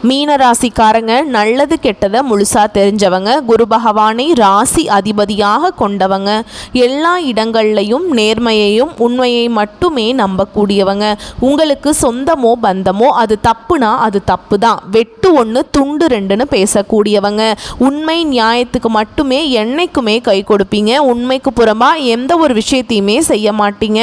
மீனராசிக்காரங்க நல்லது கெட்டதை முழுசா தெரிஞ்சவங்க, குரு பகவானை ராசி அதிபதியாக கொண்டவங்க, எல்லா இடங்கள்லையும் நேர்மையையும் உண்மையை மட்டுமே நம்பக்கூடியவங்க. உங்களுக்கு சொந்தமோ பந்தமோ அது தப்புனா அது தப்பு தான், வெட்டு ஒன்று துண்டு ரெண்டுன்னு பேசக்கூடியவங்க. உண்மை நியாயத்துக்கு மட்டுமே என்னைக்குமே கை கொடுப்பீங்க. உண்மைக்கு புறமா எந்த ஒரு விஷயத்தையுமே செய்ய மாட்டீங்க.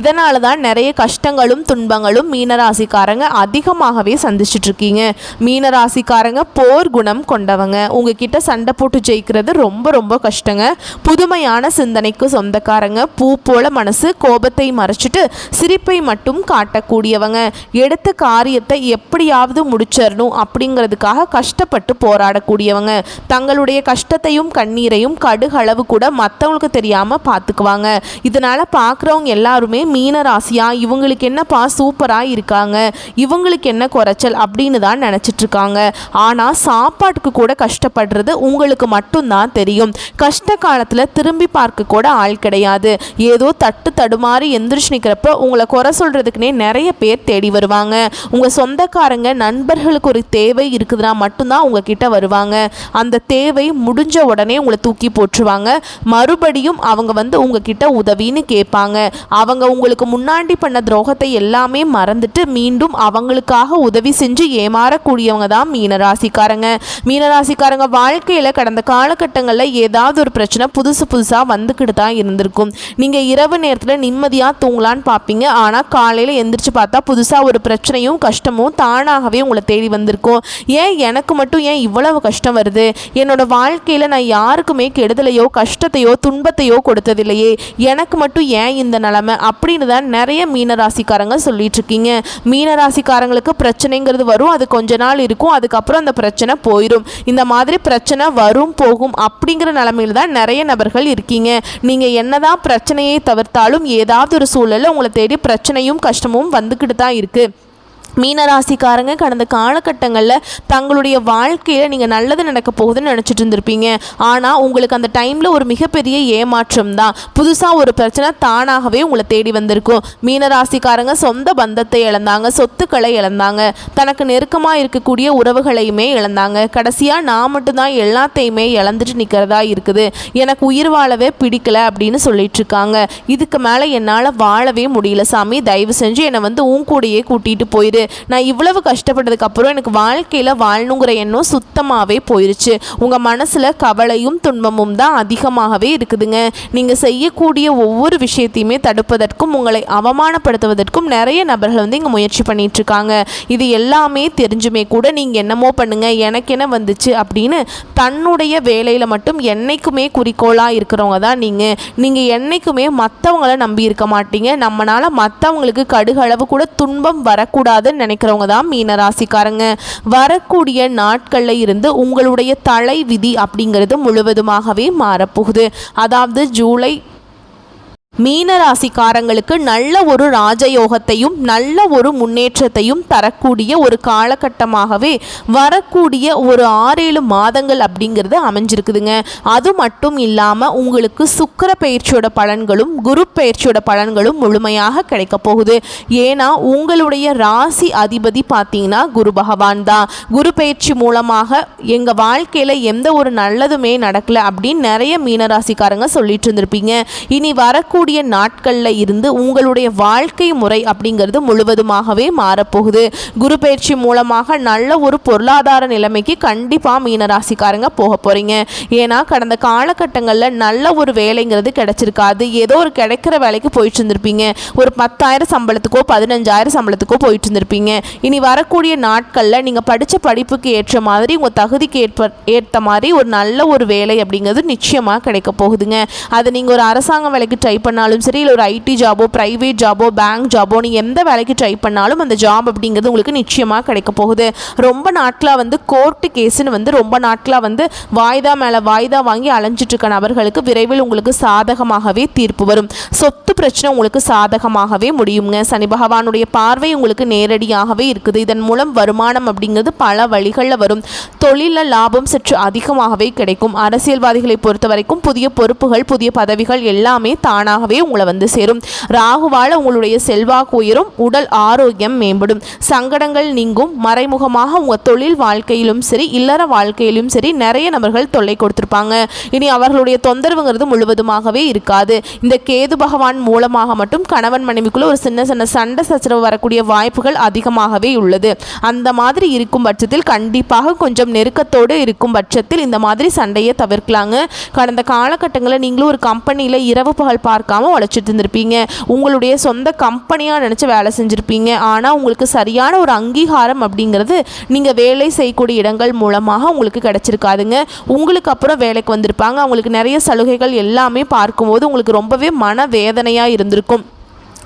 இதனால தான் நிறைய கஷ்டங்களும் துன்பங்களும் மீனராசிக்காரங்க அதிகமாகவே சந்திச்சுட்டு இருக்கீங்க. மீனராசிக்காரங்க போர் குணம் கொண்டவங்க. உங்ககிட்ட சண்டை போட்டு ஜெயிக்கிறது ரொம்ப ரொம்ப கஷ்டங்க. புதுமையான சிந்தனைக்கு சொந்தக்காரங்க. பூ போல மனசு, கோபத்தை மறைச்சிட்டு சிரிப்பை மட்டும் காட்டக்கூடியவங்க. எடுத்த காரியத்தை எப்படியாவது முடிச்சிடணும் அப்படிங்கிறதுக்காக கஷ்டப்பட்டு போராடக்கூடியவங்க. தங்களுடைய கஷ்டத்தையும் கண்ணீரையும் கடுகளவு கூட மற்றவங்களுக்கு தெரியாமல் பார்த்துக்குவாங்க. இதனால் பார்க்குறவங்க எல்லாருமே மீனராசியா இவங்களுக்கு என்னப்பா சூப்பராக இருக்காங்க, இவங்களுக்கு என்ன குறைச்சல் அப்படின்னு தான் நினச்சிட்டு இருக்காங்க. ஆனால் சாப்பாட்டுக்கு கூட கஷ்டப்படுறது உங்களுக்கு மட்டும்தான் தெரியும். கஷ்ட காலத்தில் திரும்பி பார்க்க கூட ஆள் கிடையாது. ஏதோ தட்டு தடுமாறி எந்திரிச்சு நிற்கிறப்ப உங்களை குறை சொல்கிறதுக்குனே நிறைய பேர் தேடி வருவாங்க. உங்கள் சொந்தக்காரங்க நண்பர்களுக்கு ஒரு தேவை இருக்குதுன்னா மட்டும்தான் உங்ககிட்ட வருவாங்க. அந்த தேவை முடிஞ்ச உடனே உங்களை தூக்கி போட்டுருவாங்க. மறுபடியும் அவங்க வந்து உங்ககிட்ட உதவின்னு கேட்பாங்க. அவங்க உங்களுக்கு முன்னாடி பண்ண துரோகத்தை எல்லாமே மறந்துட்டு மீண்டும் அவங்களுக்காக உதவி செஞ்சு ஏமாறக்கூடியவங்க தான் மீனராசிக்காரங்க. மீனராசிக்காரங்க வாழ்க்கையில் கடந்த காலகட்டங்களில் ஏதாவது ஒரு பிரச்சனை புதுசாக வந்துக்கிட்டு தான் இருந்திருக்கும். நீங்கள் இரவு நேரத்தில் நிம்மதியாக தூங்கலான்னு பார்ப்பீங்க. ஆனால் காலையில் எந்திரிச்சு பார்த்தா புதுசாக ஒரு பிரச்சனையும் கஷ்டமும் தானாகவே உங்களை தேடி வந்திருக்கும். ஏன் எனக்கு மட்டும் ஏன் இவ்வளவு கஷ்டம் வருது? என்னோட வாழ்க்கையில் நான் யாருக்குமே கெடுதலையோ கஷ்டத்தையோ துன்பத்தையோ கொடுத்ததில்லையே, எனக்கு மட்டும் ஏன் இந்த நிலைமை அப்படின்னு தான் நிறைய மீனராசிக்காரங்க சொல்லிட்டு இருக்கீங்க. மீனராசிக்காரங்களுக்கு பிரச்சனைங்கிறது வரும், அது கொஞ்ச நாள் இருக்கும், அதுக்கப்புறம் அந்த பிரச்சனை போயிடும். இந்த மாதிரி பிரச்சனை வரும் போகும் அப்படிங்கிற நிலைமையில் தான் நிறைய நபர்கள் இருக்கீங்க. நீங்கள் என்னதான் பிரச்சனையை தவிர்த்தாலும் ஏதாவது ஒரு சூழலில் உங்களை தேடி பிரச்சனையும் கஷ்டமும் வந்துக்கிட்டு தான் இருக்குது. மீனராசிக்காரங்க கடந்த காலகட்டங்களில் தங்களுடைய வாழ்க்கையில் நீங்கள் நல்லது நடக்க போகுதுன்னு நினச்சிட்டு இருந்திருப்பீங்க. ஆனால் உங்களுக்கு அந்த டைமில் ஒரு மிகப்பெரிய ஏமாற்றம் தான். புதுசாக ஒரு பிரச்சனை தானாகவே உங்களை தேடி வந்திருக்கும். மீனராசிக்காரங்க சொந்த பந்தத்தை இழந்தாங்க, சொத்துக்களை இழந்தாங்க, தனக்கு நெருக்கமாக இருக்கக்கூடிய உறவுகளையுமே இழந்தாங்க. கடைசியாக நான் மட்டும்தான் எல்லாத்தையுமே இழந்துட்டு நிற்கிறதா இருக்குது, எனக்கு உயிர் வாழவே பிடிக்கல அப்படின்னு சொல்லிட்டு இருக்காங்க. இதுக்கு மேலே என்னால் வாழவே முடியல சாமி, தயவு செஞ்சு என்னை வந்து உன் கூடையே கூட்டிகிட்டு போயிடு. நான் இவ்வளவு கஷ்டப்பட்டதுக்கு அப்புறம் எனக்கு வாழ்க்கையில் வாழணுங்கிற எண்ணம் சுத்தமாகவே போயிடுச்சு. உங்கள் மனசில் கவலையும் துன்பமும் தான் அதிகமாகவே இருக்குதுங்க. நீங்கள் செய்யக்கூடிய ஒவ்வொரு விஷயத்தையுமே தடுப்பதற்கும் உங்களை அவமானப்படுத்துவதற்கும் நிறைய நபர்கள் வந்து இங்கே முயற்சி பண்ணிட்டு இருக்காங்க. இது எல்லாமே தெரிஞ்சுமே கூட நீங்கள் என்னமோ பண்ணுங்க, எனக்கு என்ன வந்துச்சு அப்படின்னு தன்னுடைய வேலையில் மட்டும் என்னைக்குமே குறிக்கோளாக இருக்கிறவங்க தான் நீங்கள் என்னைக்குமே மற்றவங்கள நம்பி இருக்க மாட்டீங்க. நம்மளால் மற்றவங்களுக்கு கடுகளவு கூட துன்பம் வரக்கூடாது நினைக்கிறவங்க தான் மீனராசிக்காரங்க. வரக்கூடிய நாட்களில் இருந்து உங்களுடைய தலை விதி அப்படிங்கிறது முழுவதுமாகவே மாறப்போகுது. அதாவது ஜூலை மீனராசிக்காரங்களுக்கு நல்ல ஒரு ராஜயோகத்தையும் நல்ல ஒரு முன்னேற்றத்தையும் தரக்கூடிய ஒரு காலகட்டமாகவே வரக்கூடிய ஒரு 6-7 மாதங்கள் அப்படிங்கிறது அமைஞ்சிருக்குதுங்க. அது மட்டும் இல்லாமல் உங்களுக்கு சுக்கிர பயிற்சியோட பலன்களும் குரு பயிற்சியோட பலன்களும் முழுமையாக கிடைக்க போகுது. ஏன்னா உங்களுடைய ராசி அதிபதி பார்த்தீங்கன்னா குரு பகவான் தான். குரு பயிற்சி மூலமாக எங்கள் வாழ்க்கையில் எந்த ஒரு நல்லதுமே நடக்கலை அப்படின்னு நிறைய மீனராசிக்காரங்க சொல்லிட்டு இருந்திருப்பீங்க. இனி வரக்கூடிய நாட்களில் இருந்து உங்களுடைய வாழ்க்கை முறை அப்படிங்கிறது முழுவதுமாகவே மாறப்போகுது. குரு பயிற்சி மூலமாக நல்ல ஒரு பொருளாதார நிலைமைக்கு கண்டிப்பாக மீனராசிக்காரங்க போக போகிறீங்க. ஏன்னா கடந்த காலகட்டங்களில் நல்ல ஒரு வேலைங்கிறது கிடைச்சிருக்காது. ஏதோ ஒரு கிடைக்கிற வேலைக்கு போயிட்டு இருந்திருப்பீங்க. ஒரு 10,000 சம்பளத்துக்கோ 15,000 சம்பளத்துக்கோ போயிட்டு இருந்திருப்பீங்க. இனி வரக்கூடிய நாட்களில் நீங்கள் படித்த படிப்புக்கு ஏற்ற மாதிரி உங்கள் தகுதிக்கு ஏற்ற மாதிரி ஒரு நல்ல ஒரு வேலை அப்படிங்கிறது நிச்சயமாக கிடைக்க போகுதுங்க. அது நீங்கள் ஒரு அரசாங்க வேலைக்கு ட்ரை பண்ணாலும் சரி, இல்லை ஒரு ஐடி ஜாபோ பிரைவேட் ஜாபோ பேங்க் ஜாபோ நீங்கள் எந்த வேலைக்கு ட்ரை பண்ணாலும் அந்த ஜாப் அப்படிங்கிறது உங்களுக்கு நிச்சயமாக கிடைக்க போகுது. ரொம்ப நாட்களாக வந்து கோர்ட்டு கேஸுன்னு வந்து ரொம்ப நாட்களாக வந்து வாய்தா மேலே வாய்தா வாங்கி அலைஞ்சிட்டு இருக்க நபர்களுக்கு விரைவில் உங்களுக்கு சாதகமாகவே தீர்ப்பு வரும். சொத்து பிரச்சனை உங்களுக்கு சாதகமாகவே முடியுங்க. சனி பகவானுடைய பார்வை உங்களுக்கு நேரடியாகவே இருக்குது. இதன் மூலம் வருமானம் அப்படிங்கிறது பல வழிகளில் வரும். தொழிலில் லாபம் சற்று அதிகமாகவே கிடைக்கும். அரசியல்வாதிகளை பொறுத்த வரைக்கும் புதிய பொறுப்புகள் புதிய பதவிகள் எல்லாமே தானாகவே முழுவதுமாகவே உங்களை வந்து சேரும். ராகுவால் உங்களுடைய செல்வாக்கு உயரும், உடல் ஆரோக்கியம் மேம்படும், சங்கடங்கள் நீங்கும். மறைமுகமாக உங்கள் தொழில் வாழ்க்கையிலும் சரி இல்லற வாழ்க்கையிலும் சரி நிறைய நபர்கள் தொல்லை கொடுத்திருப்பாங்க. இனி அவர்களுடைய தொந்தரவுங்கிறது முழுவதுமாகவே இருக்காது. இந்த கேது பகவான் மூலமாக மட்டும் கணவன் மனைவிக்குள்ள ஒரு சின்ன சின்ன சண்டை சச்சரவு வரக்கூடிய வாய்ப்புகள் அதிகமாகவே உள்ளது. அந்த மாதிரி இருக்கும் பட்சத்தில் கண்டிப்பாக கொஞ்சம் நெருக்கத்தோடு இருக்கும் பட்சத்தில் இந்த மாதிரி சண்டையை தவிர்க்கலாங்க. கடந்த காலகட்டங்களில் நீங்களும் ஒரு கம்பெனியில் இரவு பகல் பார்க்காம உழைச்சிட்டு இருந்திருப்பீங்க. உங்களுடைய சொந்த கம்பெனியாக நினச்சி வேலை செஞ்சுருப்பீங்க. ஆனால் உங்களுக்கு சரியான ஒரு அங்கீகாரம் அப்படிங்கிறது நீங்கள் வேலை செய்யக்கூடிய இடங்கள் மூலமாக உங்களுக்கு கிடைச்சிருக்காதுங்க. உங்களுக்கு அப்புறம் வேலைக்கு வந்திருப்பாங்க. அவங்களுக்கு நிறைய சலுகைகள் எல்லாமே பார்க்கும்போது உங்களுக்கு ரொம்பவே மனவேதனையாக இருந்திருக்கும்.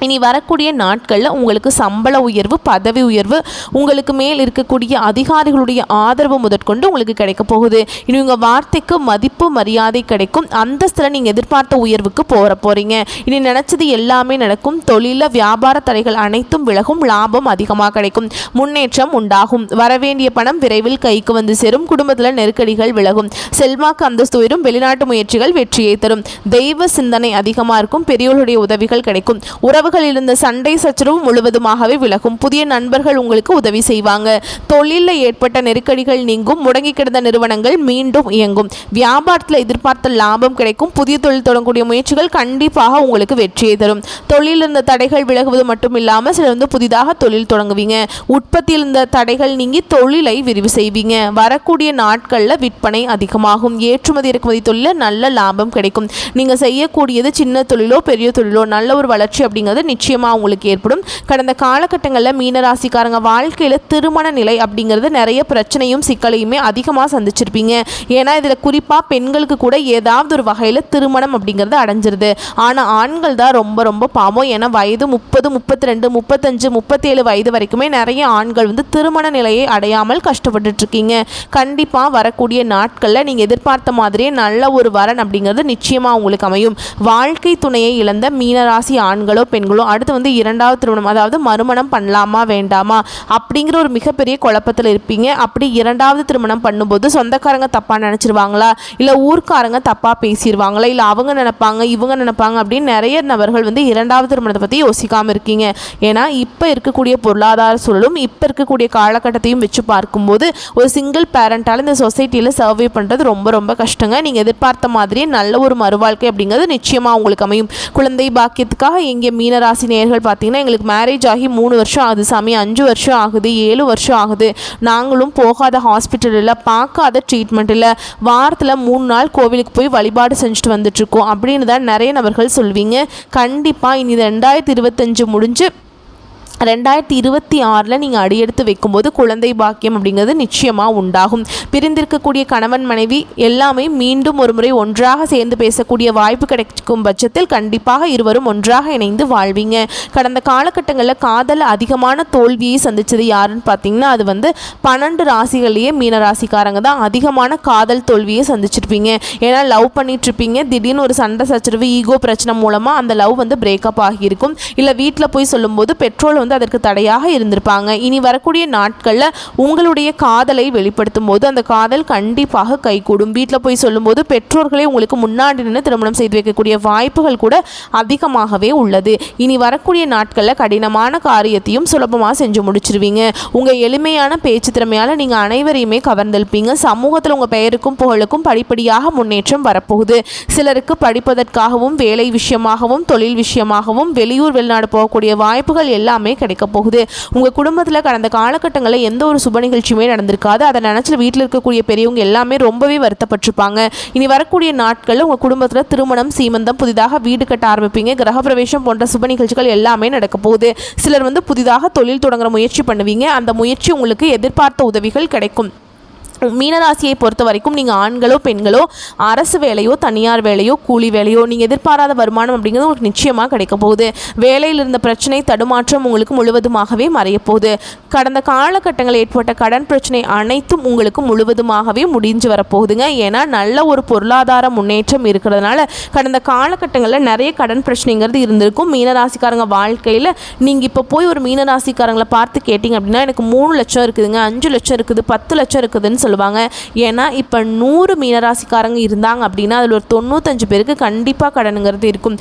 இனி வரக்கூடிய நாட்களில் உங்களுக்கு சம்பள உயர்வு, பதவி உயர்வு, உங்களுக்கு மேல் இருக்கக்கூடிய அதிகாரிகளுடைய ஆதரவு முதற்கொண்டு உங்களுக்கு கிடைக்க போகுது. இனி உங்கள் வார்த்தைக்கு மதிப்பு மரியாதை கிடைக்கும். அந்தஸ்தில் நீங்கள் எதிர்பார்த்த உயர்வுக்கு போகிறீங்க. இனி நினச்சது எல்லாமே நடக்கும். தொழில வியாபார தடைகள் அனைத்தும் விலகும். லாபம் அதிகமாக கிடைக்கும். முன்னேற்றம் உண்டாகும். வரவேண்டிய பணம் விரைவில் கைக்கு வந்து சேரும். குடும்பத்தில் நெருக்கடிகள் விலகும். செல்வாக்கு அந்தஸ்து உயரும். வெளிநாட்டு முயற்சிகள் வெற்றியை தரும். தெய்வ சிந்தனை அதிகமாக இருக்கும். பெரியோர்களுடைய உதவிகள் கிடைக்கும். உறவு இருந்த சண்டை சச்சரவு முழுவதுமாகவே விலகும். புதிய நண்பர்கள் உங்களுக்கு உதவி செய்வாங்க. தொழிலில் ஏற்பட்ட நெருக்கடிகள் நீங்கும். முடங்கி கிடந்த நிறுவனங்கள் மீண்டும் இயங்கும். வியாபாரத்தில் எதிர்பார்த்த லாபம் கிடைக்கும். புதிய தொழில் தொடங்கக்கூடிய முயற்சிகள் கண்டிப்பாக உங்களுக்கு வெற்றியை தரும். தொழிலில் இருந்த தடைகள் விலகுவது மட்டும் இல்லாமல் சிலர் வந்து புதிதாக தொழில் தொடங்குவீங்க. உற்பத்தியில் இருந்த தடைகள் நீங்கி தொழிலை விரிவு செய்வீங்க. வரக்கூடிய நாட்களில் விற்பனை அதிகமாகும். ஏற்றுமதி இறக்குமதி தொழிலில் நல்ல லாபம் கிடைக்கும். நீங்கள் செய்யக்கூடியது சின்ன தொழிலோ பெரிய தொழிலோ நல்ல ஒரு வளர்ச்சி அப்படிங்கிறது நிச்சயமாக உங்களுக்கு ஏற்படும். கடந்த காலகட்டங்களில் மீனராசிக்காரங்க வாழ்க்கையில் திருமண நிலை அப்படிங்கிறது நிறைய பிரச்சனையும் சிக்கலையுமே அதிகமாக சந்திச்சிருப்பீங்க. ஏன்னா இதில் குறிப்பாக பெண்களுக்கு கூட ஏதாவது ஒரு வகையில் திருமணம் அப்படிங்கிறது அடைஞ்சிருது. ஆனால் ஆண்கள் தான் ரொம்ப ரொம்ப பாவம். ஏன்னா வயது 30, 32, 35, 37 வயது வரைக்குமே நிறைய ஆண்கள் வந்து திருமண நிலையை அடையாமல் கஷ்டப்பட்டுட்டு இருக்கீங்க. கண்டிப்பாக வரக்கூடிய நாட்களில் நீங்கள் எதிர்பார்த்த மாதிரியே நல்ல ஒரு வரன் அப்படிங்கிறது நிச்சயமாக உங்களுக்கு அமையும். வாழ்க்கை துணையை இழந்த மீனராசி ஆண்களோ பெண்களோ அடுத்து வந்து இரண்டாவது திருமணம், அதாவது மறுமணம் பண்ணலாமா வேண்டாமா அப்படிங்கிற ஒரு மிகப்பெரிய குழப்பத்தில் இருப்பீங்க. அப்படி இரண்டாவது திருமணம் பண்ணும்போது சொந்தக்காரங்க தப்பாக நினச்சிருவாங்களா, இல்லை ஊர்க்காரங்க தப்பாக பேசிடுவாங்களா, இல்லை அவங்க நினைப்பாங்க இவங்க நினைப்பாங்க அப்படின்னு நிறைய நபர்கள் வந்து இரண்டாவது திருமணத்தை பற்றி யோசிக்காமல் இருக்கீங்க. ஏன்னா இப்போ இருக்கக்கூடிய பொருளாதார சூழலும் இப்போ இருக்கக்கூடிய காலகட்டத்தையும் வச்சு பார்க்கும்போது ஒரு சிங்கிள் பேரண்டால் இந்த சொசைட்டியில் சர்வே பண்ணுறது ரொம்ப ரொம்ப கஷ்டங்க. நீங்கள் எதிர்பார்த்த மாதிரியே நல்ல ஒரு மறுவாழ்க்கை அப்படிங்கிறது நிச்சயமாக உங்களுக்கு அமையும். குழந்தை பாக்கியத்துக்காக எங்கே மீனராசி நேயர்கள் பார்த்தீங்கன்னா எங்களுக்கு மேரேஜ் ஆகி 3 வருஷம் ஆகுது சாமி, 5 வருஷம் ஆகுது, 7 வருஷம் ஆகுது, நாங்களும் போகாத ஹாஸ்பிட்டல் இல்லை, பார்க்காத ட்ரீட்மெண்ட் இல்லை, வாரத்தில் 3 நாள் கோவிலுக்கு போய் வழிபாடு செஞ்சுட்டு வந்துட்டுருக்கோம் அப்படின்னு தான் நிறைய நபர்கள் சொல்வீங்க. கண்டிப்பாக இனி 2025 முடிஞ்சு 2026 நீங்கள் அடியெடுத்து வைக்கும்போது குழந்தை பாக்கியம் அப்படிங்கிறது நிச்சயமாக உண்டாகும். பிரிந்திருக்கக்கூடிய கணவன் மனைவி எல்லாமே மீண்டும் ஒரு முறை ஒன்றாக சேர்ந்து பேசக்கூடிய வாய்ப்பு கிடைக்கும் பட்சத்தில் கண்டிப்பாக இருவரும் ஒன்றாக இணைந்து வாழ்வீங்க. கடந்த காலகட்டங்களில் காதல் அதிகமான தோல்வியை சந்தித்தது யாருன்னு பார்த்தீங்கன்னா அது வந்து 12 ராசிகள்லேயே மீனராசிக்காரங்க தான் அதிகமான காதல் தோல்வியை சந்திச்சிருப்பீங்க. ஏன்னா லவ் பண்ணிட்டுருப்பீங்க, திடீர்னு ஒரு சண்டை சச்சரவு ஈகோ பிரச்சனை மூலமாக அந்த லவ் வந்து பிரேக்கப் ஆகியிருக்கும். இல்லை வீட்டில் போய் சொல்லும்போது பெட்ரோல் வந்து அதற்கு தடையாக இருந்திருப்பாங்க. இனி வரக்கூடிய நாட்களில் உங்களுடைய காதலை வெளிப்படுத்தும் போது அந்த காதல் கண்டிப்பாக கைகூடும். வீட்டில் போய் சொல்லும்போது பெற்றோர்களே உங்களுக்கு முன்னாடி நின்று திருமணம் செய்து வைக்கக்கூடிய வாய்ப்புகள் கூட அதிகமாகவே உள்ளது. இனி வரக்கூடிய நாட்களில் கடினமான காரியத்தையும் சுலபமாக செஞ்சு முடிச்சிருவீங்க. உங்கள் எளிமையான பேச்சு திறமையால் நீங்கள் அனைவரையுமே கவர்ந்தெழுப்பீங்க. சமூகத்தில் உங்கள் பெயருக்கும் புகழுக்கும் படிப்படியாக முன்னேற்றம் வரப்போகுது. சிலருக்கு படிப்பதற்காகவும் வேலை விஷயமாகவும் தொழில் விஷயமாகவும் வெளியூர் வெளிநாடு போகக்கூடிய வாய்ப்புகள் எல்லாமே கிடைக்க போகுது. உங்கள் குடும்பத்தில் கடந்த காலகட்டங்களில் எந்த ஒரு சுப நிகழ்ச்சியுமே நடந்திருக்காது. அதை நினச்சி வீட்டில் இருக்கக்கூடிய பெரியவங்க எல்லாமே ரொம்பவே வருத்தப்பட்டிருப்பாங்க. இனி வரக்கூடிய நாட்களில் உங்கள் குடும்பத்தில் திருமணம், சீமந்தம், புதிதாக வீடு கட்ட ஆரம்பிப்பீங்க. கிரகப்பிரவேசம் போன்ற சுப நிகழ்ச்சிகள் எல்லாமே நடக்க போகுது. சிலர் வந்து புதிதாக தொழில் தொடங்குற முயற்சி பண்ணுவீங்க. அந்த முயற்சி உங்களுக்கு எதிர்பார்த்த உதவிகள் கிடைக்கும். மீனராசியை பொறுத்த வரைக்கும் நீங்கள் ஆண்களோ பெண்களோ அரசு வேலையோ தனியார் வேலையோ கூலி வேலையோ நீங்கள் எதிர்பாராத வருமானம் அப்படிங்கிறது உங்களுக்கு நிச்சயமாக கிடைக்க போகுது. வேலையில் இருந்த பிரச்சனை தடுமாற்றம் உங்களுக்கு முழுவதுமாகவே மறைய போகுது. கடந்த காலகட்டங்களில் ஏற்பட்ட கடன் பிரச்சனை அனைத்தும் உங்களுக்கு முழுவதுமாகவே முடிஞ்சு வரப்போகுதுங்க. ஏன்னா நல்ல ஒரு பொருளாதார முன்னேற்றம் இருக்கிறதுனால கடந்த காலகட்டங்களில் நிறைய கடன் பிரச்சனைங்கிறது இருந்திருக்கும். மீனராசிக்காரங்க வாழ்க்கையில் நீங்கள் இப்போ போய் ஒரு மீனராசிக்காரங்களை பார்த்து கேட்டிங்க அப்படின்னா எனக்கு 3 லட்சம் இருக்குதுங்க, 5 லட்சம் இருக்குது, 10 லட்சம் இருக்குதுன்னு சொல்லுவாங்க. ஏன்னா இப்போ 100 மீனராசிக்காரங்க இருந்தாங்க அப்படின்னா அதில் ஒரு 95 பேருக்கு கண்டிப்பாக கடனுங்கிறது இருக்கும்.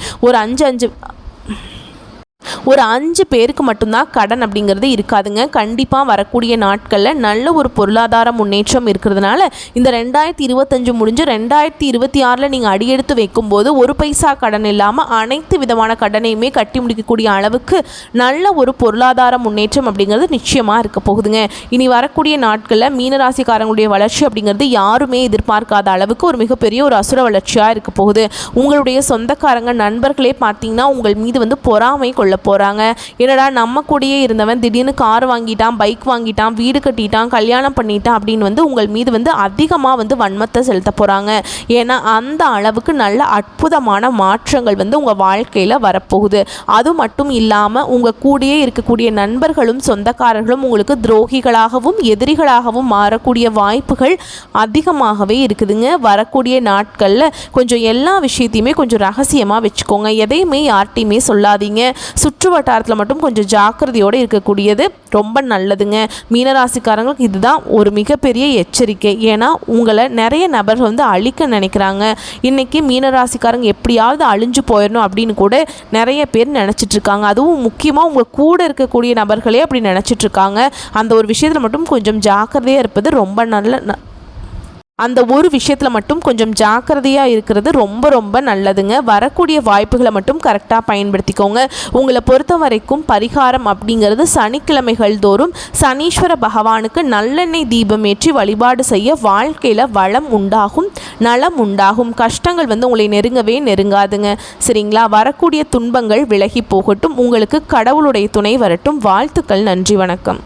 ஒரு 5 பேருக்கு மட்டும்தான் கடன் அப்படிங்கிறது இருக்காதுங்க. கண்டிப்பாக வரக்கூடிய நாட்களில் நல்ல ஒரு பொருளாதார முன்னேற்றம் இருக்கிறதுனால இந்த 2025 முடிஞ்சு 2026 நீங்கள் அடியெடுத்து வைக்கும்போது ஒரு பைசா கடன் இல்லாமல் அனைத்து விதமான கடனையுமே கட்டி முடிக்கக்கூடிய அளவுக்கு நல்ல ஒரு பொருளாதார முன்னேற்றம் அப்படிங்கிறது நிச்சயமாக இருக்க போகுதுங்க. இனி வரக்கூடிய நாட்களில் மீனராசிக்காரங்களுடைய வளர்ச்சி அப்படிங்கிறது யாருமே எதிர்பார்க்காத அளவுக்கு ஒரு மிகப்பெரிய ஒரு அசுர வளர்ச்சியாக இருக்க போகுது. உங்களுடைய சொந்தக்காரங்க நண்பர்களே பார்த்தீங்கன்னா உங்கள் மீது பொறாமை கொள்ள போகிறாங்க. என்னடா நம்ம கூடயே இருந்தவன் திடீர்னு கார் வாங்கிட்டான், பைக் வாங்கிட்டான், வீடு கட்டிட்டான், கல்யாணம் பண்ணிட்டான் அப்படின்னு உங்கள் மீது அதிகமாக வன்மத்தை செலுத்த போகிறாங்க. ஏன்னா அந்த அளவுக்கு நல்ல அற்புதமான மாற்றங்கள் உங்கள் வாழ்க்கையில் வரப்போகுது. அது மட்டும் இல்லாமல் உங்கள் கூடயே இருக்கக்கூடிய நண்பர்களும் சொந்தக்காரர்களும் உங்களுக்கு துரோகிகளாகவும் எதிரிகளாகவும் மாறக்கூடிய வாய்ப்புகள் அதிகமாகவே இருக்குதுங்க. வரக்கூடிய நாட்களில் கொஞ்சம் எல்லா விஷயத்தையுமே கொஞ்சம் ரகசியமாக வச்சுக்கோங்க. எதையுமே யார்கிட்டையுமே சொல்லாதீங்க. சுற்று வட்டாரத்தில் மட்டும் கொஞ்சம் ஜாக்கிரதையோடு இருக்கக்கூடியது ரொம்ப நல்லதுங்க. மீனராசிக்காரங்களுக்கு இதுதான் ஒரு மிகப்பெரிய எச்சரிக்கை. ஏன்னா உங்களை நிறைய நபர்கள் அழிக்க நினைக்கிறாங்க. இன்றைக்கி மீனராசிக்காரங்க எப்படியாவது அழிஞ்சு போயிடணும் அப்படின்னு கூட நிறைய பேர் நினச்சிட்ருக்காங்க. அதுவும் முக்கியமாக உங்கள் கூட இருக்கக்கூடிய நபர்களே அப்படி நினச்சிட்ருக்காங்க. அந்த ஒரு விஷயத்தில் மட்டும் கொஞ்சம் ஜாக்கிரதையாக இருப்பது ரொம்ப அந்த ஒரு விஷயத்தில் மட்டும் கொஞ்சம் ஜாக்கிரதையாக இருக்கிறது ரொம்ப ரொம்ப நல்லதுங்க. வரக்கூடிய வாய்ப்புகளை மட்டும் கரெக்டாக பயன்படுத்திக்கோங்க. உங்களை பொறுத்த வரைக்கும் பரிகாரம் அப்படிங்கிறது சனிக்கிழமைகள் தோறும் சனீஸ்வர பகவானுக்கு நல்லெண்ணெய் தீபம் ஏற்றி வழிபாடு செய்ய வாழ்க்கையில் வளம் உண்டாகும், நலம் உண்டாகும். கஷ்டங்கள் உங்களை நெருங்கவே நெருங்காதுங்க. சரிங்களா? வரக்கூடிய துன்பங்கள் விலகி போகட்டும். உங்களுக்கு கடவுளுடைய துணை வரட்டும். வாழ்த்துக்கள். நன்றி, வணக்கம்.